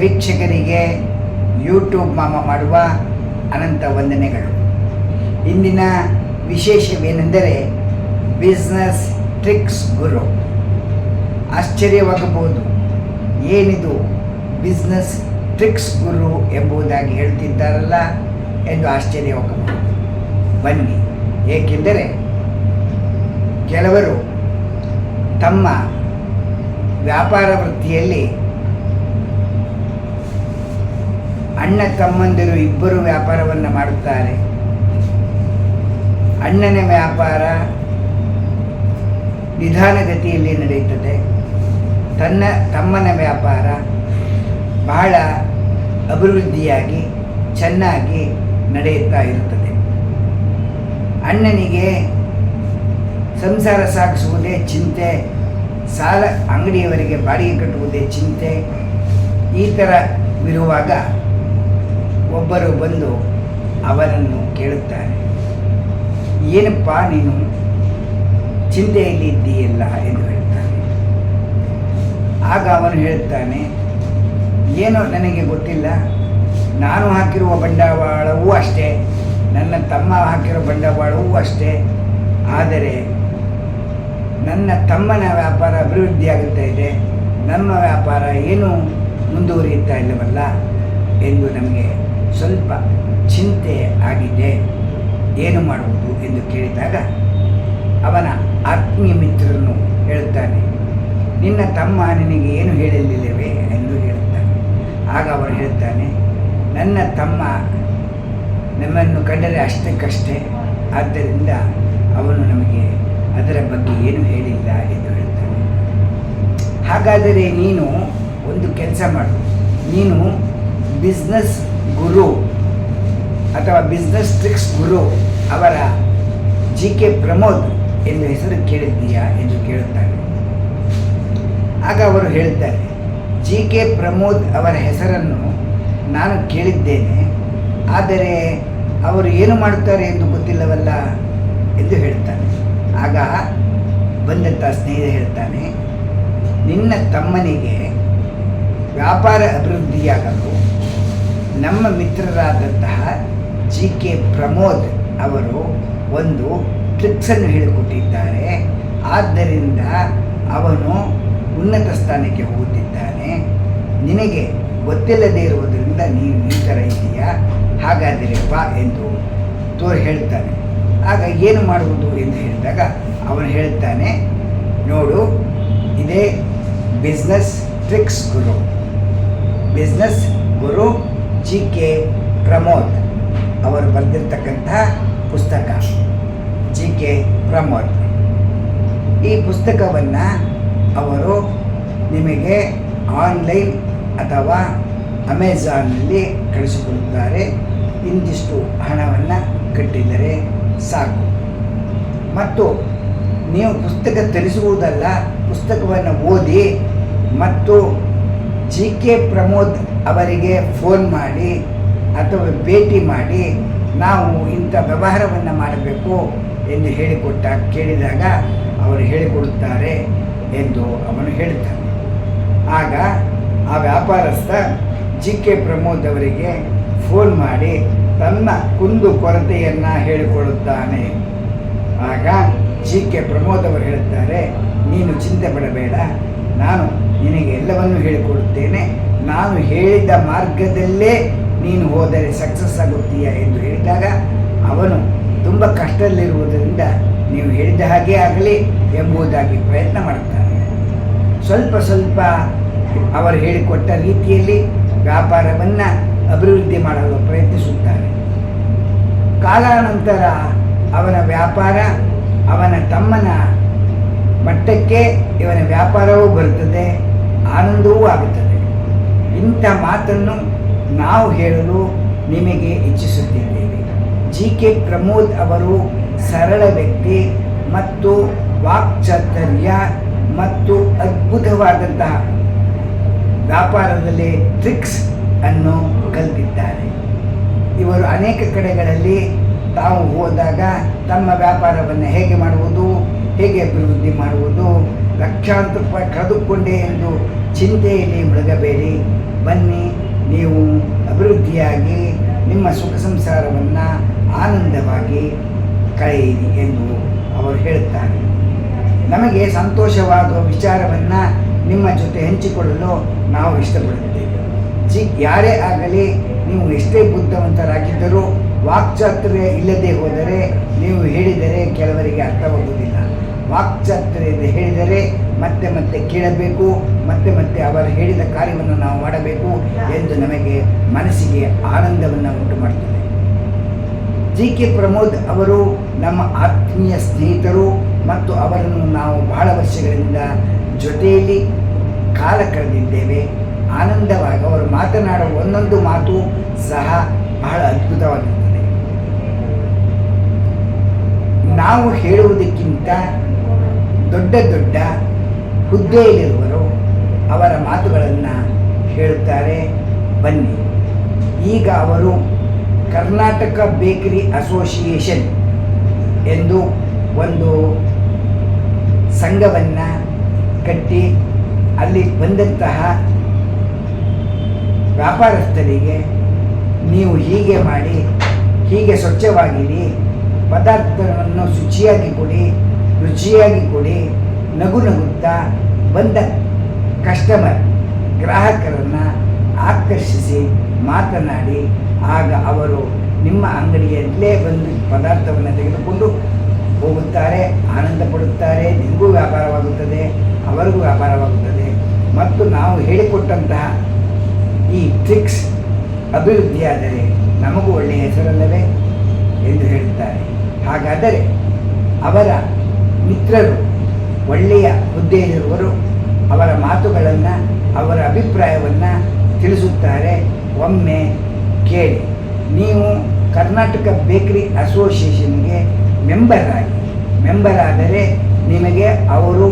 ವೀಕ್ಷಕರಿಗೆ ಯೂಟ್ಯೂಬ್ ಮಾಮ ಮಾಡುವ ಅನಂತ ವಂದನೆಗಳು. ಇಂದಿನ ವಿಶೇಷವೇನೆಂದರೆ ಬಿಸ್ನೆಸ್ ಟ್ರಿಕ್ಸ್ ಗುರು. ಆಶ್ಚರ್ಯವಾಗಬಹುದು, ಏನಿದು ಬಿಸ್ನೆಸ್ ಟ್ರಿಕ್ಸ್ ಗುರು ಎಂಬುದಾಗಿ ಹೇಳ್ತಿದ್ದಾರಲ್ಲ ಎಂದು ಆಶ್ಚರ್ಯವಾಗಬಹುದು. ಬನ್ನಿ, ಏಕೆಂದರೆ ಕೆಲವರು ತಮ್ಮ ವ್ಯಾಪಾರ ವೃತ್ತಿಯಲ್ಲಿ ಅಣ್ಣ ತಮ್ಮಂದಿರು ಇಬ್ಬರು ವ್ಯಾಪಾರವನ್ನು ಮಾಡುತ್ತಾರೆ. ಅಣ್ಣನ ವ್ಯಾಪಾರ ನಿಧಾನಗತಿಯಲ್ಲಿ ನಡೆಯುತ್ತದೆ, ತಮ್ಮನ ವ್ಯಾಪಾರ ಬಹಳ ಅಭಿವೃದ್ಧಿಯಾಗಿ ಚೆನ್ನಾಗಿ ನಡೆಯುತ್ತಾ ಇರುತ್ತದೆ. ಅಣ್ಣನಿಗೆ ಸಂಸಾರ ಸಾಗಿಸುವುದೇ ಚಿಂತೆ, ಸಾಲ ಅಂಗಡಿಯವರಿಗೆ ಬಾಡಿಗೆ ಕಟ್ಟುವುದೇ ಚಿಂತೆ. ಈ ಥರವಿರುವಾಗ ಒಬ್ಬರು ಬಂದು ಅವನನ್ನು ಕೇಳುತ್ತಾರೆ, ಏನಪ್ಪ ನೀನು ಚಿಂತೆಯಲ್ಲಿ ಇದ್ದೀಯಲ್ಲ ಎಂದು ಹೇಳ್ತಾನೆ. ಆಗ ಅವನು ಹೇಳ್ತಾನೆ, ಏನೋ ನನಗೆ ಗೊತ್ತಿಲ್ಲ, ನಾನು ಹಾಕಿರುವ ಬಂಡವಾಳವೂ ಅಷ್ಟೇ, ನನ್ನ ತಮ್ಮ ಹಾಕಿರೋ ಬಂಡವಾಳವೂ ಅಷ್ಟೇ, ಆದರೆ ನನ್ನ ತಮ್ಮನ ವ್ಯಾಪಾರ ಅಭಿವೃದ್ಧಿ ಆಗುತ್ತಾ ಇದೆ, ನಮ್ಮ ವ್ಯಾಪಾರ ಏನೂ ಮುಂದುವರಿಯುತ್ತಾ ಇಲ್ಲವಲ್ಲ ಎಂದು ನಮಗೆ ಸ್ವಲ್ಪ ಚಿಂತೆ ಆಗಿದೆ, ಏನು ಮಾಡುವುದು ಎಂದು ಕೇಳಿದಾಗ ಅವನ ಆತ್ಮೀಯ ಮಿತ್ರನು ಹೇಳ್ತಾನೆ, ನಿನ್ನ ತಮ್ಮ ನಿನಗೆ ಏನು ಹೇಳಿಲ್ಲವೇ ಎಂದು ಹೇಳ್ತಾನೆ. ಆಗ ಅವನು ಹೇಳ್ತಾನೆ, ನನ್ನ ತಮ್ಮ ನಮ್ಮನ್ನು ಕಂಡರೆ ಅಷ್ಟಕ್ಕಷ್ಟೇ, ಆದ್ದರಿಂದ ಅವನು ನಮಗೆ ಅದರ ಬಗ್ಗೆ ಏನು ಹೇಳಿಲ್ಲ ಎಂದು ಹೇಳ್ತಾನೆ. ಹಾಗಾದರೆ ನೀನು ಒಂದು ಕೆಲಸ ಮಾಡು, ನೀನು ಬಿಸ್ನೆಸ್ ಗುರು ಅಥವಾ ಬಿಸ್ನೆಸ್ ಟ್ರಿಕ್ಸ್ ಗುರು ಅವರ GK ಪ್ರಮೋದ್ ಎಂದು ಹೆಸರು ಕೇಳಿದ್ದೀಯಾ ಎಂದು ಕೇಳುತ್ತಾನೆ. ಆಗ ಅವರು ಹೇಳ್ತಾರೆ, GK ಪ್ರಮೋದ್ ಅವರ ಹೆಸರನ್ನು ನಾನು ಕೇಳಿದ್ದೇನೆ, ಆದರೆ ಅವರು ಏನು ಮಾಡುತ್ತಾರೆ ಎಂದು ಗೊತ್ತಿಲ್ಲವಲ್ಲ ಎಂದು ಹೇಳ್ತಾನೆ. ಆಗ ಬಂದಂಥ ಸ್ನೇಹಿತ ಹೇಳ್ತಾನೆ, ನಿನ್ನ ತಮ್ಮನಿಗೆ ವ್ಯಾಪಾರ ಅಭಿವೃದ್ಧಿಯಾಗಲು ನಮ್ಮ ಮಿತ್ರರಾದಂತಹ GK ಪ್ರಮೋದ್ ಅವರು ಒಂದು ಟ್ರಿಕ್ಸನ್ನು ಹೇಳಿಕೊಟ್ಟಿದ್ದಾರೆ. ಆದ್ದರಿಂದ ಅವನು ಉನ್ನತ ಸ್ಥಾನಕ್ಕೆ ಹೋಗುತ್ತಿದ್ದಾನೆ. ನಿನಗೆ ಗೊತ್ತಿಲ್ಲದೇ ಇರುವುದರಿಂದ ನೀನು ಈ ಥರ ಇದೆಯಾ, ಹಾಗಾದರೆ ಬಾ ಎಂದು ಹೇಳ್ತಾನೆ. ಆಗ ಏನು ಮಾಡುವುದು ಎಂದು ಹೇಳಿದಾಗ ಅವನು ಹೇಳ್ತಾನೆ, ನೋಡು, ಇದೇ ಬಿಸ್ನೆಸ್ ಟ್ರಿಕ್ಸ್ ಗುರು, ಬಿಸ್ನೆಸ್ ಗುರು GK ಪ್ರಮೋದ್ ಅವರು ಬರೆದಿರ್ತಕ್ಕಂತಹ ಪುಸ್ತಕ GK ಪ್ರಮೋದ್. ಈ ಪುಸ್ತಕವನ್ನು ಅವರು ನಿಮಗೆ ಆನ್ಲೈನ್ ಅಥವಾ ಅಮೆಜಾನ್ನಲ್ಲಿ ಕಳಿಸಿಕೊಡುತ್ತಾರೆ. ಇಂತಿಷ್ಟು ಹಣವನ್ನು ಕಟ್ಟಿದರೆ ಸಾಕು. ಮತ್ತು ನೀವು ಪುಸ್ತಕ ತರಿಸುವುದಲ್ಲ, ಪುಸ್ತಕವನ್ನು ಓದಿ ಮತ್ತು GK ಪ್ರಮೋದ್ ಅವರಿಗೆ ಫೋನ್ ಮಾಡಿ ಅಥವಾ ಭೇಟಿ ಮಾಡಿ ನಾವು ಇಂಥ ವ್ಯವಹಾರವನ್ನು ಮಾಡಬೇಕು ಎಂದು ಕೇಳಿದಾಗ ಅವರು ಹೇಳಿಕೊಡುತ್ತಾರೆ ಎಂದು ಅವನು ಹೇಳ್ತಾನೆ. ಆಗ ಆ ವ್ಯಾಪಾರಸ್ಥ GK ಪ್ರಮೋದ್ ಅವರಿಗೆ ಫೋನ್ ಮಾಡಿ ತನ್ನ ಕುಂದು ಕೊರತೆಯನ್ನು ಹೇಳಿಕೊಡುತ್ತಾನೆ. ಆಗ GK ಪ್ರಮೋದ್ ಅವರು ಹೇಳ್ತಾರೆ, ನೀನು ಚಿಂತೆ ಪಡಬೇಡ, ನಾನು ನಿನಗೆ ಎಲ್ಲವನ್ನೂ ಹೇಳಿಕೊಡುತ್ತೇನೆ, ನಾನು ಹೇಳಿದ ಮಾರ್ಗದಲ್ಲೇ ನೀನು ಹೋದರೆ ಸಕ್ಸಸ್ ಆಗುತ್ತೀಯ ಎಂದು ಹೇಳಿದಾಗ ಅವನು ತುಂಬ ಕಷ್ಟದಲ್ಲಿರುವುದರಿಂದ ನೀವು ಹೇಳಿದ ಹಾಗೆ ಆಗಲಿ ಎಂಬುದಾಗಿ ಪ್ರಯತ್ನ ಮಾಡುತ್ತಾನೆ. ಸ್ವಲ್ಪ ಸ್ವಲ್ಪ ಅವರು ಹೇಳಿಕೊಟ್ಟ ರೀತಿಯಲ್ಲಿ ವ್ಯಾಪಾರವನ್ನು ಅಭಿವೃದ್ಧಿ ಮಾಡಲು ಪ್ರಯತ್ನಿಸುತ್ತಾರೆ. ಕಾಲಾನಂತರ ಅವನ ವ್ಯಾಪಾರ ಅವನ ತಮ್ಮನ ಮಟ್ಟಕ್ಕೆ ಇವನ ವ್ಯಾಪಾರವೂ ಬರುತ್ತದೆ, ಆನಂದವೂ ಆಗುತ್ತದೆ. ಇಂಥ ಮಾತನ್ನು ನಾವು ಹೇಳಲು ನಿಮಗೆ ಇಚ್ಛಿಸುತ್ತಿದ್ದೇವೆ. GK ಪ್ರಮೋದ್ ಅವರು ಸರಳ ವ್ಯಕ್ತಿ ಮತ್ತು ವಾಕ್ಚಾತುರ್ಯ ಮತ್ತು ಅದ್ಭುತವಾದಂತಹ ವ್ಯಾಪಾರದಲ್ಲಿ ಟ್ರಿಕ್ಸ್ ಅನ್ನು ಕಲಿತಿದ್ದಾರೆ. ಇವರು ಅನೇಕ ಕಡೆಗಳಲ್ಲಿ ತಾವು ಹೋದಾಗ ತಮ್ಮ ವ್ಯಾಪಾರವನ್ನು ಹೇಗೆ ಮಾಡುವುದು, ಹೇಗೆ ಅಭಿವೃದ್ಧಿ ಮಾಡುವುದು, ಲಕ್ಷಾಂತರ ರೂಪಾಯಿ ಕಳೆದುಕೊಂಡೆ ಎಂದು ಚಿಂತೆಯಲ್ಲಿ ಮುಳುಗಬೇಡಿ. ಬನ್ನಿ, ನೀವು ಅಭಿವೃದ್ಧಿಯಾಗಿ ನಿಮ್ಮ ಸುಖ ಸಂಸಾರವನ್ನು ಆನಂದವಾಗಿ ಕಳೆಯಿರಿ ಎಂದು ಅವರು ಹೇಳುತ್ತಾರೆ. ನಮಗೆ ಸಂತೋಷವಾದ ವಿಚಾರವನ್ನು ನಿಮ್ಮ ಜೊತೆ ಹಂಚಿಕೊಳ್ಳಲು ನಾವು ಇಷ್ಟಪಡುತ್ತೇವೆ. ಯಾರೇ ಆಗಲಿ, ನೀವು ಎಷ್ಟೇ ಬುದ್ಧಿವಂತರಾಗಿದ್ದರೂ ವಾಕ್ಚಾತುರ್ಯ ಇಲ್ಲದೆ ಹೋದರೆ ನೀವು ಹೇಳಿದರೆ ಕೆಲವರಿಗೆ ಅರ್ಥವಾಗುವುದಿಲ್ಲ. ವಾಕ್ಚಾತುರ್ಯದಿಂದ ಹೇಳಿದರೆ ಮತ್ತೆ ಮತ್ತೆ ಕೇಳಬೇಕು, ಮತ್ತೆ ಮತ್ತೆ ಅವರು ಹೇಳಿದ ಕಾರ್ಯವನ್ನು ನಾವು ಮಾಡಬೇಕು ಎಂದು ನಮಗೆ ಮನಸ್ಸಿಗೆ ಆನಂದವನ್ನು ಉಂಟು ಮಾಡುತ್ತದೆ. GK ಪ್ರಮೋದ್ ಅವರು ನಮ್ಮ ಆತ್ಮೀಯ ಸ್ನೇಹಿತರು ಮತ್ತು ಅವರನ್ನು ನಾವು ಬಹಳ ವರ್ಷಗಳಿಂದ ಜೊತೆಯಲ್ಲಿ ಕಾಲ ಕಳೆದಿದ್ದೇವೆ. ಆನಂದವಾಗಿ ಅವರು ಮಾತನಾಡುವ ಒಂದೊಂದು ಮಾತು ಸಹ ಬಹಳ ಅದ್ಭುತವಾಗಿರುತ್ತದೆ. ನಾವು ಹೇಳುವುದಕ್ಕಿಂತ ದೊಡ್ಡ ದೊಡ್ಡ ಹುದ್ದೆಯಲ್ಲಿರುವರು ಅವರ ಮಾತುಗಳನ್ನು ಹೇಳುತ್ತಾರೆ. ಬನ್ನಿ, ಈಗ ಅವರು ಕರ್ನಾಟಕ ಬೇಕರಿ ಅಸೋಸಿಯೇಷನ್ ಎಂದು ಒಂದು ಸಂಘವನ್ನು ಕಟ್ಟಿ ಅಲ್ಲಿ ಬಂದಂತಹ ವ್ಯಾಪಾರಸ್ಥರಿಗೆ ನೀವು ಹೀಗೆ ಮಾಡಿ, ಹೀಗೆ ಸ್ವಚ್ಛವಾಗಿರಿ, ಪದಾರ್ಥವನ್ನು ರುಚಿಯಾಗಿ ಕೊಡಿ, ನಗು ನಗುತ್ತಾ ಬಂದ ಗ್ರಾಹಕರನ್ನು ಆಕರ್ಷಿಸಿ ಮಾತನಾಡಿ, ಆಗ ಅವರು ನಿಮ್ಮ ಅಂಗಡಿಯಲ್ಲೇ ಬಂದು ಪದಾರ್ಥವನ್ನು ತೆಗೆದುಕೊಂಡು ಹೋಗುತ್ತಾರೆ, ಆನಂದ ಪಡುತ್ತಾರೆ. ನಿಮಗೂ ವ್ಯಾಪಾರವಾಗುತ್ತದೆ, ಅವರಿಗೂ ವ್ಯಾಪಾರವಾಗುತ್ತದೆ. ಮತ್ತು ನಾವು ಹೇಳಿಕೊಟ್ಟಂತಹ ಈ ಟ್ರಿಕ್ಸ್ ಅಭಿವೃದ್ಧಿಯಾದರೆ ನಮಗೂ ಒಳ್ಳೆಯ ಹೆಸರಲ್ಲವೇ ಎಂದು ಹೇಳುತ್ತಾರೆ. ಹಾಗಾದರೆ ಅವರ ಮಿತ್ರರು ಒಳ್ಳೆಯ ಹುದ್ದೆಯಲ್ಲಿರುವರು ಅವರ ಮಾತುಗಳನ್ನು, ಅವರ ಅಭಿಪ್ರಾಯವನ್ನು ತಿಳಿಸುತ್ತಾರೆ. ಒಮ್ಮೆ ಕೇಳಿ. ನೀವು ಕರ್ನಾಟಕ ಬೇಕರಿ ಅಸೋಸಿಯೇಷನ್ಗೆ ಮೆಂಬರ್ ಆದರೆ ನಿಮಗೆ ಅವರು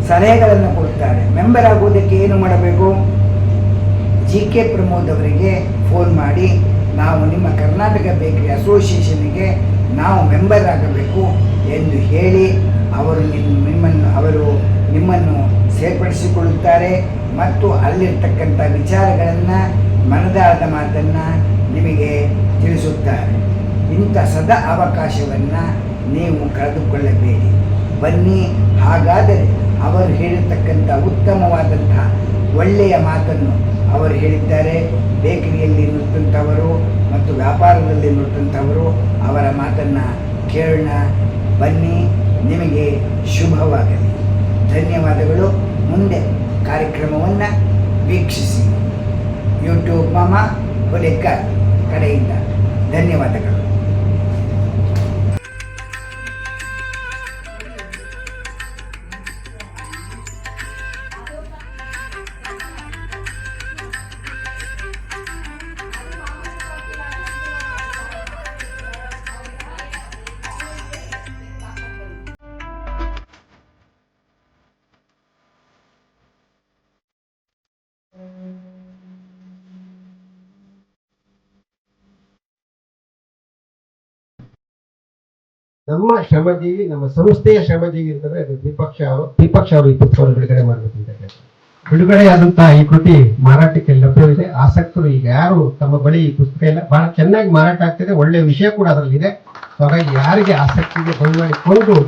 ಸಲಹೆಗಳನ್ನು ಕೊಡ್ತಾರೆ. ಮೆಂಬರ್ ಆಗುವುದಕ್ಕೆ ಏನು ಮಾಡಬೇಕು? GK ಪ್ರಮೋದ್ ಅವರಿಗೆ ಫೋನ್ ಮಾಡಿ, ನಾವು ನಿಮ್ಮ ಕರ್ನಾಟಕ ಬೇಕರಿ ಅಸೋಸಿಯೇಷನ್ಗೆ ನಾವು ಮೆಂಬರ್ ಆಗಬೇಕು ಎಂದು ಹೇಳಿ ಅವರು ನಿಮ್ಮನ್ನು ಸೇರ್ಪಡಿಸಿಕೊಳ್ಳುತ್ತಾರೆ ಮತ್ತು ಅಲ್ಲಿರ್ತಕ್ಕಂಥ ವಿಚಾರಗಳನ್ನು, ಮನದಾಳದ ಮಾತನ್ನು ನಿಮಗೆ ತಿಳಿಸುತ್ತಾರೆ. ಇಂಥ ಸದಾ ಅವಕಾಶವನ್ನು ನೀವು ಕಳೆದುಕೊಳ್ಳಬೇಡಿ. ಬನ್ನಿ, ಹಾಗಾದರೆ ಅವರು ಹೇಳಿರ್ತಕ್ಕಂಥ ಉತ್ತಮವಾದಂತಹ ಒಳ್ಳೆಯ ಮಾತನ್ನು ಅವರು ಹೇಳಿದ್ದಾರೆ. ಬೇಕರಿಯಲ್ಲಿ ನುಡಿದಂಥವರು ಮತ್ತು ವ್ಯಾಪಾರದಲ್ಲಿ ನುಡಿದಂಥವರು ಅವರ ಮಾತನ್ನು ಕೇಳೋಣ. ಬನ್ನಿ, ನಿಮಗೆ ಶುಭವಾಗಲಿ. ಧನ್ಯವಾದಗಳು. ಮುಂದೆ ಕಾರ್ಯಕ್ರಮವನ್ನು ವೀಕ್ಷಿಸಿ. ಯೂಟ್ಯೂಬ್ ಮಾಮ ಹುಲಿಕರ್ ಕಡೆಯಿಂದ ಧನ್ಯವಾದಗಳು. ನಮ್ಮ ಶ್ರಮಜೀವಿ, ನಮ್ಮ ಸಂಸ್ಥೆಯ ಶ್ರಮಜೀವಿ ಅಂತಂದ್ರೆ ಅದು ದೀಪಕ್ಷ ಅವರು ಈ ಪುಸ್ತಕವನ್ನು ಬಿಡುಗಡೆ ಮಾಡಬೇಕು ಅಂತ ಹೇಳಿ ಬಿಡುಗಡೆಯಾದಂತಹ ಈ ಕೃತಿ ಮಾರಾಟಕ್ಕೆ ಲಭ್ಯವಿದೆ. ಆಸಕ್ತರು ಈಗ ಯಾರು ತಮ್ಮ ಬಳಿ ಈ ಪುಸ್ತಕ ಇಲ್ಲ, ಬಹಳ ಚೆನ್ನಾಗಿ ಮಾರಾಟ ಆಗ್ತಿದೆ, ಒಳ್ಳೆ ವಿಷಯ ಕೂಡ ಅದರಲ್ಲಿದೆ. ಹಾಗಾಗಿ ಯಾರಿಗೆ ಆಸಕ್ತಿ ಇದೆ ಬಂದು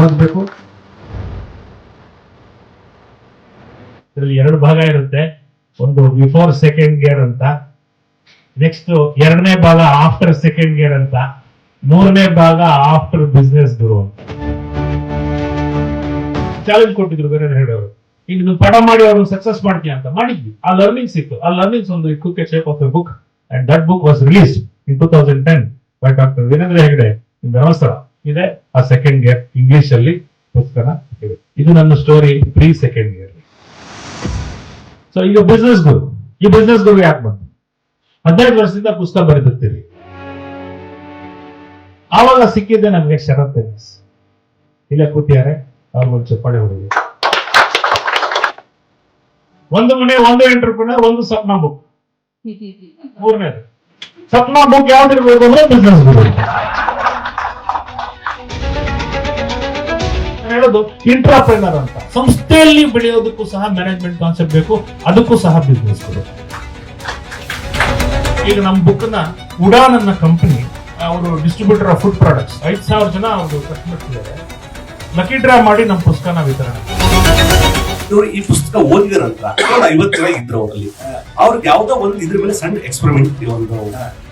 ಓದಬೇಕು. ಇದರಲ್ಲಿ 2 ಭಾಗ ಇರುತ್ತೆ. ಒಂದು ಬಿಫೋರ್ ಸೆಕೆಂಡ್ ಗೇರ್ ಅಂತ, ನೆಕ್ಸ್ಟ್ 2ನೇ ಭಾಗ ಆಫ್ಟರ್ ಸೆಕೆಂಡ್ ಗೇರ್ ಅಂತ, 3ನೇ ಭಾಗ ಆಫ್ಟರ್ ಬಿಸ್ನೆಸ್ ಗುರು ಅಂತ ಚಾಲೆಂಜ್ ಕೊಟ್ಟಿದ್ರು ಬೇರೆ ಹೇಳೋರು. ಈಗ ನೀವು ಪಾಠ ಮಾಡಿ ಅವ್ರು ಸಕ್ಸಸ್ ಮಾಡ್ತೀಯ ಅಂತ ಮಾಡಿದ್ವಿ. ಆ ಲರ್ನಿಂಗ್ಸ್ ಇತ್ತು. ಆ ಲರ್ನಿಂಗ್ಸ್ ಒಂದು it took a shape of a book and that book was released in 2010 by doctor Veerendra Hegde in Dharmasthala. ಇದೆ ಆ ಸೆಕೆಂಡ್ ಗೇರ್ ಇಂಗ್ಲಿಷ್ ಅಲ್ಲಿ ಪುಸ್ತಕ ಇದೆ. ಇದು ನನ್ನ story pre second gear. So ಈಗ ಬಿಸ್ನೆಸ್ ಗುರು, ಈ ಬಿಸ್ನೆಸ್ ಗುರು ಯಾಕೆ ಬಂತು? 15 ವರ್ಷದಿಂದ ಪುಸ್ತಕ ಬರೆದಿರ್ತೀವಿ. ಆವಾಗ ಸಿಕ್ಕಿದ್ದೆ ನಮ್ಗೆ ಶರತ್ ಎನ್ಎಸ್. ಇಲ್ಲ ಕೂತಿದ್ದಾರೆ, ಅವ್ರಿಗೊಂದು ಚಪ್ಪಾಳೆ ಹೊಡೆದು. ಒಂದು ಮನೆ, ಒಂದು ಎಂಟರ್ಪ್ರಿನರ್, ಒಂದು ಸಪ್ನಾ ಬುಕ್. 3ನೇದು ಸಪ್ನಾ ಬುಕ್ ಯಾವ್ದಿರ್ಬೇಕು ಅಂದ್ರೆ ಬಿಸ್ನೆಸ್ ಗುರು. ಹೇಳೋದು ಇಂಟ್ರಾಪ್ರೆನರ್ ಅಂತ. ಸಂಸ್ಥೆಯಲ್ಲಿ ಬೆಳೆಯೋದಕ್ಕೂ ಸಹ ಮ್ಯಾನೇಜ್ಮೆಂಟ್ ಕಾನ್ಸೆಪ್ಟ್ ಬೇಕು, ಅದಕ್ಕೂ ಸಹ ಬಿಸ್ನೆಸ್ ಗಳು. ಈಗ ನಮ್ಮ ಬುಕ್ ನ ಉಡಾನ್ ಅನ್ನೋ ಕಂಪನಿ, ಅವರು ಡಿಸ್ಟ್ರಿಬ್ಯೂಟರ್ ಆಫ್ ಫುಡ್ ಪ್ರಾಡಕ್ಟ್ಸ್, 5,000 ಜನ ಅವರು ಕಸ್ಟಮರ್ಸ್ ಇದ್ದಾರೆ. ಲಕ್ಕಿ ಡ್ರಾ ಮಾಡಿ ನಮ್ಮ ಪುಸ್ತಕನ ವಿತರಣೆ. ಇವರು ಈ ಪುಸ್ತಕ ಓದಿದ ನಂತರ 50 ಜನ ಇದ್ರು ಅವರಲ್ಲಿ. ಅವ್ರಿಗೆ ಯಾವ್ದೋ ಒಂದು ಇದ್ರ ಮೇಲೆ ಸಣ್ಣ ಎಕ್ಸ್ಪೆರಿಮೆಂಟ್, ಒಂದು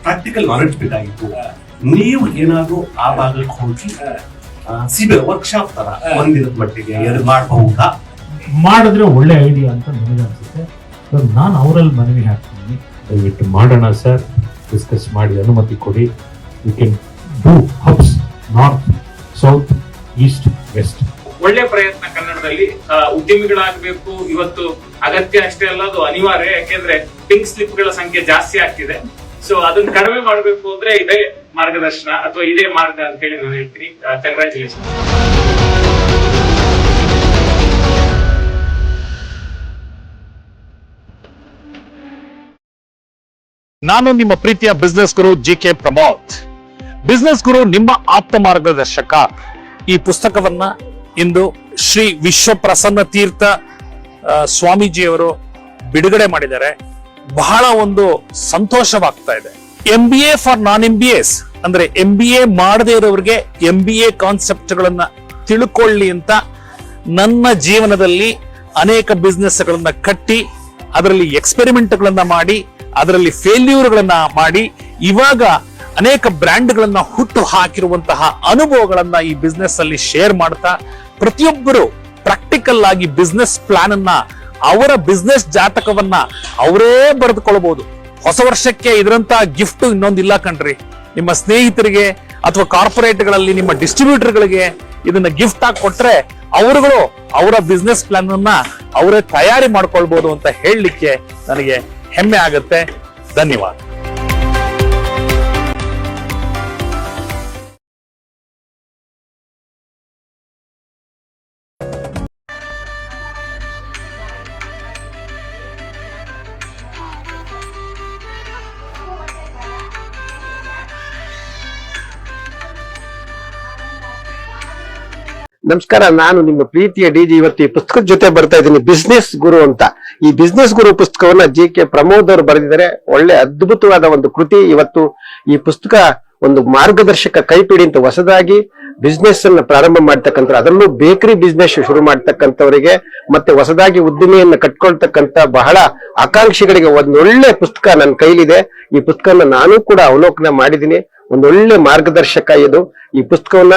ಪ್ರಾಕ್ಟಿಕಲ್ ನಾಲೆಡ್ಜ್ ಬೇಕಾಗಿತ್ತು. ನೀವು ಏನಾದ್ರು ಆ ಭಾಗಕ್ಕೆ ಹೋಗಿ ಸಿಬಿಐ ವರ್ಕ್ಶಾಪ್ ತರ ಒಂದಿನದ ಮಟ್ಟಿಗೆ ಎರಡು ಮಾಡಬಹುದಾ? ಮಾಡಿದ್ರೆ ಒಳ್ಳೆ ಐಡಿಯಾ ಅಂತ ನನಗೆ ಅನ್ಸುತ್ತೆ. ನಾನು ಅವರಲ್ಲಿ ಮನವಿ ಹಾಕ್ತೀನಿ, ದಯವಿಟ್ಟು ಮಾಡೋಣ ಸರ್, ಡಿಸ್ಕಸ್ ಮಾಡಿ ಅನುಮತಿ ಕೊಡಿ. You can do hubs north, south, east, west. ಒಳ್ಳೆ ಪ್ರಯತ್ನ ಕನ್ನಡದಲ್ಲಿ ಉದ್ಯಮಿಗಳಾಗಬೇಕು. ಇವತ್ತು ಅಗತ್ಯ ಅಷ್ಟೇ ಅಲ್ಲ, ಅದು ಅನಿವಾರ್ಯ. ಯಾಕೆಂದ್ರೆ ಪಿಂಕ್ ಸ್ಲಿಪ್ ಗಳ ಸಂಖ್ಯೆ ಜಾಸ್ತಿ ಆಗ್ತಿದೆ. ಸೊ ಅದನ್ನ ಕಡಿಮೆ ಮಾಡಬೇಕು ಅಂದ್ರೆ ಇದೇ ಮಾರ್ಗದರ್ಶನ ಅಥವಾ ಇದೇ ಮಾರ್ಗ ಅಂತ ಹೇಳಿ ನಾನು ಹೇಳ್ತೀನಿ. ಕಂಗ್ರಾಚುಲೇಷನ್. ನಾನು ನಿಮ್ಮ ಪ್ರೀತಿಯ ಬಿಸ್ನೆಸ್ ಗುರು ಜಿ.ಕೆ. ಪ್ರಮೋದ್. ಬಿಸ್ನೆಸ್ ಗುರು ನಿಮ್ಮ ಆಪ್ತ ಮಾರ್ಗದರ್ಶಕ. ಈ ಪುಸ್ತಕವನ್ನ ಇಂದು ಶ್ರೀ ವಿಶ್ವ ಪ್ರಸನ್ನ ತೀರ್ಥ ಸ್ವಾಮೀಜಿಯವರು ಬಿಡುಗಡೆ ಮಾಡಿದ್ದಾರೆ. ಬಹಳ ಒಂದು ಸಂತೋಷವಾಗ್ತಾ ಇದೆ. MBA ಫಾರ್ ನಾನ್ MBAs ಅಂದ್ರೆ MBA ಮಾಡದೇ ಇರೋರಿಗೆ MBA ಕಾನ್ಸೆಪ್ಟ್ ಗಳನ್ನ ತಿಳ್ಕೊಳ್ಳಿ ಅಂತ ನನ್ನ ಜೀವನದಲ್ಲಿ ಅನೇಕ ಬಿಸ್ನೆಸ್ ಗಳನ್ನ ಕಟ್ಟಿ, ಅದರಲ್ಲಿ ಎಕ್ಸ್ಪೆರಿಮೆಂಟ್ ಗಳನ್ನ ಮಾಡಿ, ಅದರಲ್ಲಿ ಫೇಲ್ಯೂರ್ ಗಳನ್ನ ಮಾಡಿ, ಇವಾಗ ಅನೇಕ ಬ್ರ್ಯಾಂಡ್ ಗಳನ್ನ ಹುಟ್ಟು ಹಾಕಿರುವಂತಹ ಅನುಭವಗಳನ್ನ ಈ ಬಿಸ್ನೆಸ್ ಅಲ್ಲಿ ಶೇರ್ ಮಾಡ್ತಾ, ಪ್ರತಿಯೊಬ್ಬರು ಪ್ರಾಕ್ಟಿಕಲ್ ಆಗಿ ಬಿಸ್ನೆಸ್ ಪ್ಲಾನ್ ಅನ್ನ, ಅವರ ಬಿಸ್ನೆಸ್ ಜಾತಕವನ್ನ ಅವರೇ ಬರೆದುಕೊಳ್ಳಬಹುದು. ಹೊಸ ವರ್ಷಕ್ಕೆ ಇದರಂತ ಗಿಫ್ಟ್ ಇನ್ನೊಂದಿಲ್ಲ ಕಣ್ರಿ. ನಿಮ್ಮ ಸ್ನೇಹಿತರಿಗೆ ಅಥವಾ ಕಾರ್ಪೊರೇಟ್ ಗಳಲ್ಲಿ ನಿಮ್ಮ ಡಿಸ್ಟ್ರಿಬ್ಯೂಟರ್ ಗಳಿಗೆ ಇದನ್ನ ಗಿಫ್ಟ್ ಆಗಿ ಕೊಟ್ರೆ ಅವರುಗಳು ಅವರ ಬಿಸ್ನೆಸ್ ಪ್ಲಾನ್ ಅನ್ನ ಅವರೇ ತಯಾರಿ ಮಾಡ್ಕೊಳ್ಬಹುದು ಅಂತ ಹೇಳಲಿಕ್ಕೆ ನನಗೆ ಹೆಮ್ಮೆ ಆಗುತ್ತೆ. ಧನ್ಯವಾದ. ನಮಸ್ಕಾರ, ನಾನು ನಿಮ್ಮ ಪ್ರೀತಿಯ ಡಿಜಿ. ಇವತ್ತು ಈ ಪುಸ್ತಕದ ಜೊತೆ ಬರ್ತಾ ಇದ್ದೀನಿ, ಬಿಸ್ನೆಸ್ ಗುರು ಅಂತ. ಈ ಬಿಸ್ನೆಸ್ ಗುರು ಪುಸ್ತಕವನ್ನ ಜಿ.ಕೆ. ಪ್ರಮೋದ್ ಅವರು ಬರೆದಿದ್ದಾರೆ. ಒಳ್ಳೆ ಅದ್ಭುತವಾದ ಒಂದು ಕೃತಿ. ಇವತ್ತು ಈ ಪುಸ್ತಕ ಒಂದು ಮಾರ್ಗದರ್ಶಕ ಕೈಪಿಡಿ ಅಂತ ಹೊಸದಾಗಿ ಬಿಸ್ನೆಸ್ ಅನ್ನ ಪ್ರಾರಂಭ ಮಾಡ್ತಕ್ಕಂಥ, ಅದರಲ್ಲೂ ಬೇಕರಿ ಬಿಸ್ನೆಸ್ ಶುರು ಮಾಡ್ತಕ್ಕಂಥವರಿಗೆ ಮತ್ತೆ ಹೊಸದಾಗಿ ಉದ್ದಿಮೆಯನ್ನ ಕಟ್ಕೊಳ್ತಕ್ಕಂಥ ಬಹಳ ಆಕಾಂಕ್ಷಿಗಳಿಗೆ ಒಂದೊಳ್ಳೆ ಪುಸ್ತಕ ನನ್ನ ಕೈಲಿದೆ. ಈ ಪುಸ್ತಕನ ನಾನು ಕೂಡ ಅವಲೋಕನ ಮಾಡಿದ್ದೀನಿ. ಒಂದೊಳ್ಳೆ ಮಾರ್ಗದರ್ಶಕ ಇದು. ಈ ಪುಸ್ತಕವನ್ನ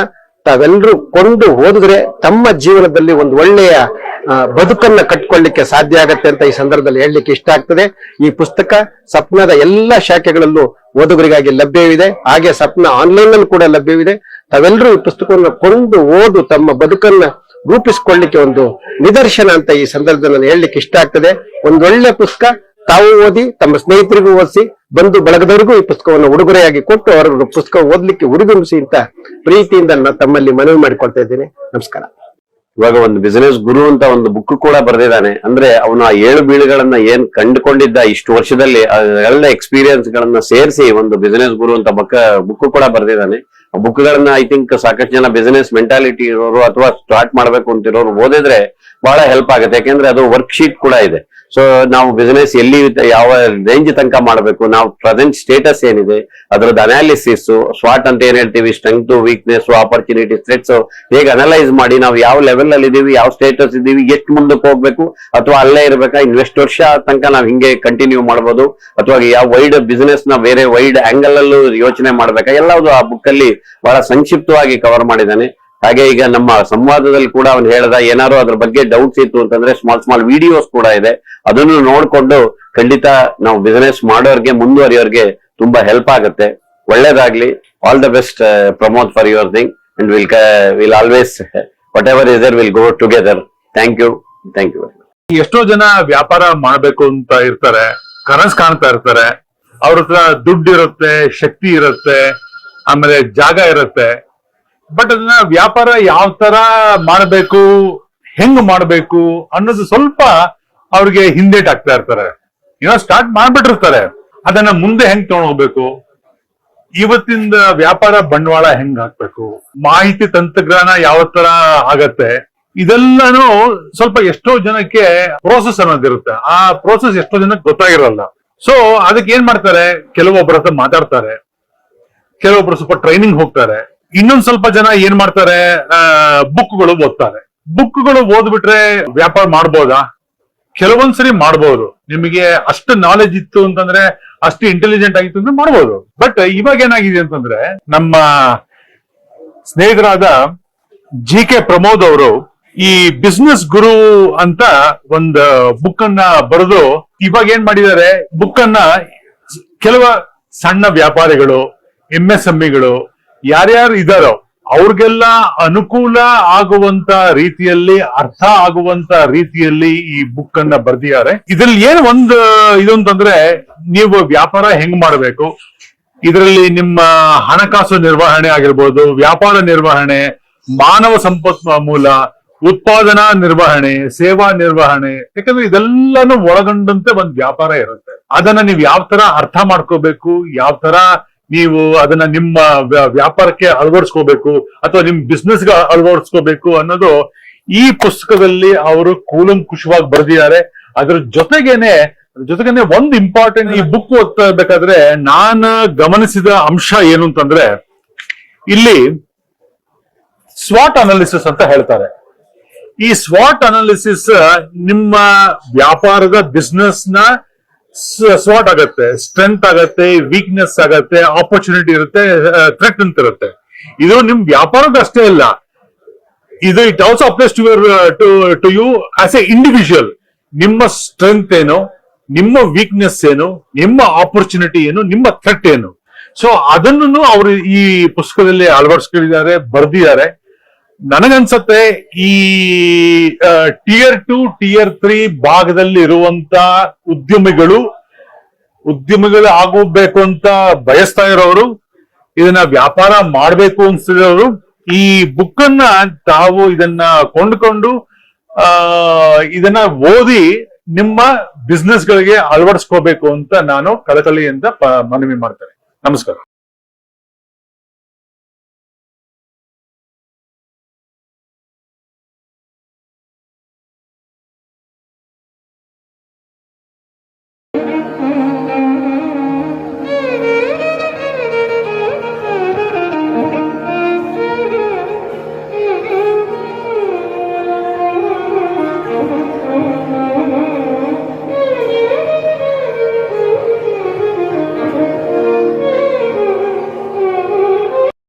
ತಾವೆಲ್ಲರೂ ಕೊಂಡು ಓದಿದ್ರೆ ತಮ್ಮ ಜೀವನದಲ್ಲಿ ಒಂದು ಒಳ್ಳೆಯ ಬದುಕನ್ನ ಕಟ್ಕೊಳ್ಳಿಕ್ಕೆ ಸಾಧ್ಯ ಆಗತ್ತೆ ಅಂತ ಈ ಸಂದರ್ಭದಲ್ಲಿ ಹೇಳಲಿಕ್ಕೆ ಇಷ್ಟ ಆಗ್ತದೆ. ಈ ಪುಸ್ತಕ ಸಪ್ನಾದ ಎಲ್ಲಾ ಶಾಖೆಗಳಲ್ಲೂ ಓದುಗರಿಗಾಗಿ ಲಭ್ಯವಿದೆ. ಹಾಗೆ ಸಪ್ನ ಆನ್ಲೈನ್ ನಲ್ಲಿ ಕೂಡ ಲಭ್ಯವಿದೆ. ತಾವೆಲ್ಲರೂ ಈ ಪುಸ್ತಕವನ್ನು ಕೊಂಡು ಓದು ತಮ್ಮ ಬದುಕನ್ನ ರೂಪಿಸಿಕೊಳ್ಳಿಕ್ಕೆ ಒಂದು ನಿದರ್ಶನ ಅಂತ ಈ ಸಂದರ್ಭದಲ್ಲಿ ನಾನು ಹೇಳಲಿಕ್ಕೆ ಇಷ್ಟ ಆಗ್ತದೆ. ಒಂದೊಳ್ಳೆ ಪುಸ್ತಕ, ತಾವು ಓದಿ ತಮ್ಮ ಸ್ನೇಹಿತರಿಗೂ ಓದಿಸಿ, ಬಂಧು ಬಳಗದವರಿಗೂ ಈ ಪುಸ್ತಕವನ್ನು ಉಡುಗೊರೆಯಾಗಿ ಕೊಟ್ಟು ಅವರ ಪುಸ್ತಕ ಓದ್ಲಿಕ್ಕೆ ಉರಿದುಂಬಿಸಿ ಅಂತ ಪ್ರೀತಿಯಿಂದ ನಾನು ತಮ್ಮಲ್ಲಿ ಮನವಿ ಮಾಡಿಕೊಳ್ತಾ ಇದ್ದೇನೆ. ನಮಸ್ಕಾರ. ಇವಾಗ ಒಂದು ಬಿಸಿನೆಸ್ ಗುರು ಅಂತ ಒಂದು ಬುಕ್ ಕೂಡ ಬರೆದಿದ್ದಾನೆ. ಅಂದ್ರೆ ಅವನು ಆ 7 ಬೀಳುಗಳನ್ನ ಏನ್ ಕಂಡುಕೊಂಡಿದ್ದ ಇಷ್ಟು ವರ್ಷದಲ್ಲಿ ಎಲ್ಲ ಎಕ್ಸ್ಪೀರಿಯನ್ಸ್ ಗಳನ್ನ ಸೇರಿಸಿ ಒಂದು ಬಿಸಿನೆಸ್ ಗುರು ಅಂತ ಬುಕ್ ಕೂಡ ಬರೆದಿದ್ದಾನೆ. ಆ ಬುಕ್ ಗಳನ್ನ ಐ ಥಿಂಕ್ ಸಾಕಷ್ಟು ಜನ ಬಿಸಿನೆಸ್ ಮೆಂಟಾಲಿಟಿ ಇರೋರು ಅಥವಾ ಸ್ಟಾರ್ಟ್ ಮಾಡ್ಬೇಕು ಅಂತಿರೋರು ಓದಿದ್ರೆ ಬಹಳ ಹೆಲ್ಪ್ ಆಗುತ್ತೆ. ಯಾಕೆಂದ್ರೆ ಅದು ವರ್ಕ್ ಶೀಟ್ ಕೂಡ ಇದೆ. ಸೊ ನಾವು ಬಿಸಿನೆಸ್ ಎಲ್ಲಿ ಯಾವ ರೇಂಜ್ ತನಕ ಮಾಡಬೇಕು, ನಾವು ಪ್ರೆಸೆಂಟ್ ಸ್ಟೇಟಸ್ ಏನಿದೆ, ಅದರದ್ದು ಅನಾಲಿಸಿಸ್, ಸ್ವಾಟ್ ಅಂತ ಏನ್ ಹೇಳ್ತೀವಿ, ಸ್ಟ್ರೆಂತ್, ವೀಕ್ನೆಸ್, ಆಪರ್ಚುನಿಟೀಸ್, ಥ್ರೆಟ್ಸ್ ಹೇಗೆ ಅನಲೈಸ್ ಮಾಡಿ ನಾವು ಯಾವ ಲೆವೆಲ್ ಅಲ್ಲಿ ಇದೀವಿ, ಯಾವ ಸ್ಟೇಟಸ್ ಇದೀವಿ, ಎಷ್ಟು ಮುಂದಕ್ಕೆ ಹೋಗ್ಬೇಕು, ಅಥವಾ ಅಲ್ಲೇ ಇರ್ಬೇಕಾ, ಇನ್ನೆಷ್ಟು ವರ್ಷ ತನಕ ನಾವ್ ಹಿಂಗೆ ಕಂಟಿನ್ಯೂ ಮಾಡ್ಬೋದು, ಅಥವಾ ಯಾವ ವೈಡ್ ಬಿಸಿನೆಸ್ ನ ಬೇರೆ ವೈಡ್ ಆಂಗಲ್ ಅಲ್ಲೂ ಯೋಚನೆ ಮಾಡ್ಬೇಕಾ, ಎಲ್ಲವುದು ಆ ಬುಕ್ ಅಲ್ಲಿ ಬಹಳ ಸಂಕ್ಷಿಪ್ತವಾಗಿ ಕವರ್ ಮಾಡಿದ್ದಾನೆ. ಹಾಗೆ ಈಗ ನಮ್ಮ ಸಂವಾದದಲ್ಲಿ ಕೂಡ ಅವ್ನು ಹೇಳ್ದ, ಏನಾದ್ರು ಅದ್ರ ಬಗ್ಗೆ ಡೌಟ್ಸ್ ಇತ್ತು ಅಂತಂದ್ರೆ ಸ್ಮಾಲ್ ವಿಡಿಯೋಸ್ ಕೂಡ ಇದೆ, ಅದನ್ನು ನೋಡ್ಕೊಂಡು ಖಂಡಿತ ನಾವು ಬಿಸಿನೆಸ್ ಮಾಡೋರ್ಗೆ, ಮುಂದುವರಿಯೋರ್ಗೆ ತುಂಬಾ ಹೆಲ್ಪ್ ಆಗುತ್ತೆ. ಒಳ್ಳೇದಾಗ್ಲಿ. All the best Pramod for your thing and will always whatever is there will go together. Thank you. ಎಷ್ಟೋ ಜನ ವ್ಯಾಪಾರ ಮಾಡ್ಬೇಕು ಅಂತ ಇರ್ತಾರೆ, ಕನಸು ಕಾಣ್ತಾ ಇರ್ತಾರೆ. ಅವ್ರ ಹತ್ರ ದುಡ್ಡು ಇರುತ್ತೆ, ಶಕ್ತಿ ಇರುತ್ತೆ, ಆಮೇಲೆ ಜಾಗ ಇರುತ್ತೆ. ಬಟ್ ಅದನ್ನ ವ್ಯಾಪಾರ ಯಾವ ತರ ಮಾಡಬೇಕು, ಹೆಂಗ್ ಮಾಡಬೇಕು ಅನ್ನೋದು ಸ್ವಲ್ಪ ಅವ್ರಿಗೆ ಹಿಂದೇಟಾಗ್ತಾ ಇರ್ತಾರೆ. ಸ್ಟಾರ್ಟ್ ಮಾಡ್ಬಿಟ್ಟಿರ್ತಾರೆ, ಅದನ್ನ ಮುಂದೆ ಹೆಂಗ್ ತಗೊಂಡೋಗ್ಬೇಕು, ಇವತ್ತಿಂದ ವ್ಯಾಪಾರ ಬಂಡವಾಳ ಹೆಂಗ್ ಹಾಕ್ಬೇಕು, ಮಾಹಿತಿ ತಂತ್ರಜ್ಞಾನ ಯಾವ ತರ ಆಗತ್ತೆ, ಇದೆಲ್ಲಾನು ಸ್ವಲ್ಪ ಎಷ್ಟೋ ಜನಕ್ಕೆ ಪ್ರೋಸೆಸ್ ಅನ್ನೋದಿರುತ್ತೆ. ಆ ಪ್ರೋಸೆಸ್ ಎಷ್ಟೋ ಜನಕ್ಕೆ ಗೊತ್ತಾಗಿರಲ್ಲ. ಸೊ ಅದಕ್ಕೆ ಏನ್ ಮಾಡ್ತಾರೆ, ಕೆಲವೊಬ್ಬರ ಹತ್ರ ಮಾತಾಡ್ತಾರೆ, ಕೆಲವೊಬ್ರು ಸ್ವಲ್ಪ ಟ್ರೈನಿಂಗ್ ಹೋಗ್ತಾರೆ, ಇನ್ನೊಂದ್ ಸ್ವಲ್ಪ ಜನ ಏನ್ ಮಾಡ್ತಾರೆ, ಬುಕ್ಗಳು ಓದ್ತಾರೆ. ಬುಕ್ಗಳು ಓದ್ಬಿಟ್ರೆ ವ್ಯಾಪಾರ ಮಾಡ್ಬೋದಾ? ಕೆಲವೊಂದ್ಸರಿ ಮಾಡ್ಬೋದು. ನಿಮಗೆ ಅಷ್ಟು ನಾಲೆಜ್ ಇತ್ತು ಅಂತಂದ್ರೆ, ಅಷ್ಟು ಇಂಟೆಲಿಜೆಂಟ್ ಆಗಿತ್ತು ಅಂದ್ರೆ ಮಾಡ್ಬೋದು. ಬಟ್ ಇವಾಗ ಏನಾಗಿದೆ ಅಂತಂದ್ರೆ, ನಮ್ಮ ಸ್ನೇಹಿತರಾದ GK ಪ್ರಮೋದ್ ಅವರು ಈ ಬಿಸ್ನೆಸ್ ಗುರು ಅಂತ ಒಂದು ಬುಕ್ ಅನ್ನ ಬರೆದು ಇವಾಗ ಏನ್ ಮಾಡಿದ್ದಾರೆ, ಬುಕ್ ಅನ್ನ ಕೆಲವ ಸಣ್ಣ ವ್ಯಾಪಾರಿಗಳು, MSMEಗಳು ಯಾರ್ಯಾರು ಇದಾರೋ ಅವ್ರಿಗೆಲ್ಲ ಅನುಕೂಲ ಆಗುವಂತ ರೀತಿಯಲ್ಲಿ, ಅರ್ಥ ಆಗುವಂತ ರೀತಿಯಲ್ಲಿ ಈ ಬುಕ್ ಅನ್ನ ಬರ್ದಿದ್ದಾರೆ. ಇದ್ರಲ್ಲಿ ಏನು ಇದೊಂತಂದ್ರೆ, ನೀವು ವ್ಯಾಪಾರ ಹೆಂಗ್ ಮಾಡಬೇಕು, ಇದರಲ್ಲಿ ನಿಮ್ಮ ಹಣಕಾಸು ನಿರ್ವಹಣೆ ಆಗಿರ್ಬೋದು, ವ್ಯಾಪಾರ ನಿರ್ವಹಣೆ, ಮಾನವ ಸಂಪನ್ಮೂಲ, ಉತ್ಪಾದನಾ ನಿರ್ವಹಣೆ, ಸೇವಾ ನಿರ್ವಹಣೆ, ಯಾಕಂದ್ರೆ ಇದೆಲ್ಲಾನು ಒಳಗೊಂಡಂತೆ ಒಂದು ವ್ಯಾಪಾರ ಇರುತ್ತೆ. ಅದನ್ನ ನೀವು ಯಾವ ತರ ಅರ್ಥ ಮಾಡ್ಕೋಬೇಕು, ಯಾವ ತರ ನೀವು ಅದನ್ನ ನಿಮ್ಮ ವ್ಯಾಪಾರಕ್ಕೆ ಅಳವಡಿಸ್ಕೋಬೇಕು ಅಥವಾ ನಿಮ್ ಬಿಸ್ನೆಸ್ಗೆ ಅಳವಡಿಸ್ಕೋಬೇಕು ಅನ್ನೋದು ಈ ಪುಸ್ತಕದಲ್ಲಿ ಅವರು ಕೂಲಂಕುಷವಾಗಿ ಬರೆದಿದ್ದಾರೆ. ಅದ್ರ ಜೊತೆಗೇನೆ ಒಂದು ಇಂಪಾರ್ಟೆಂಟ್, ಈ ಬುಕ್ ಓದ್ಬೇಕಾದ್ರೆ ನಾನು ಗಮನಿಸಿದ ಅಂಶ ಏನು ಅಂತಂದ್ರೆ, ಇಲ್ಲಿ ಸ್ವಾಟ್ ಅನಾಲಿಸಿಸ್ ಅಂತ ಹೇಳ್ತಾರೆ. ಈ ಸ್ವಾಟ್ ಅನಾಲಿಸಿಸ್ ನಿಮ್ಮ ವ್ಯಾಪಾರದ ಬಿಸ್ನೆಸ್ ನ ಸ್ವಾಟ್ ಆಗತ್ತೆ, ಸ್ಟ್ರೆಂತ್ ಆಗತ್ತೆ, ವೀಕ್ನೆಸ್ ಆಗತ್ತೆ, ಆಪರ್ಚುನಿಟಿ ಇರುತ್ತೆ, ಥ್ರೆಟ್ ಅಂತ ಇರುತ್ತೆ. ಇದು ನಿಮ್ ವ್ಯಾಪಾರದ ಅಷ್ಟೇ ಅಲ್ಲ, ಇದು it also applies to you as a individual. ನಿಮ್ಮ ಸ್ಟ್ರೆಂತ್ ಏನು, ನಿಮ್ಮ ವೀಕ್ನೆಸ್ ಏನು, ನಿಮ್ಮ ಆಪರ್ಚುನಿಟಿ ಏನು, ನಿಮ್ಮ ಥ್ರೆಟ್ ಏನು. ಸೊ ಅದನ್ನು ಅವರು ಈ ಪುಸ್ತಕದಲ್ಲಿ ಅಳವಡಿಸ್ಕೊಂಡಿದ್ದಾರೆ, ಬರ್ದಿದ್ದಾರೆ. ನನಗನ್ಸತ್ತೆ ಈ Tier 2, Tier 3 ಭಾಗದಲ್ಲಿ ಇರುವಂತ ಉದ್ಯಮಿಗಳು ಆಗೋಗ್ಬೇಕು ಅಂತ ಬಯಸ್ತಾ ಇರೋರು, ಇದನ್ನ ವ್ಯಾಪಾರ ಮಾಡ್ಬೇಕು ಅನ್ಸಿರೋರು ಈ ಬುಕ್ ಅನ್ನ ತಾವು ಇದನ್ನ ಕೊಂಡ್ಕೊಂಡು ಇದನ್ನ ಓದಿ ನಿಮ್ಮ ಬಿಸ್ನೆಸ್ ಗಳಿಗೆ ಅಳವಡಿಸ್ಕೋಬೇಕು ಅಂತ ನಾನು ಕಳಕಳಿಯಿಂದ ಮನವಿ ಮಾಡ್ತೇನೆ. ನಮಸ್ಕಾರ.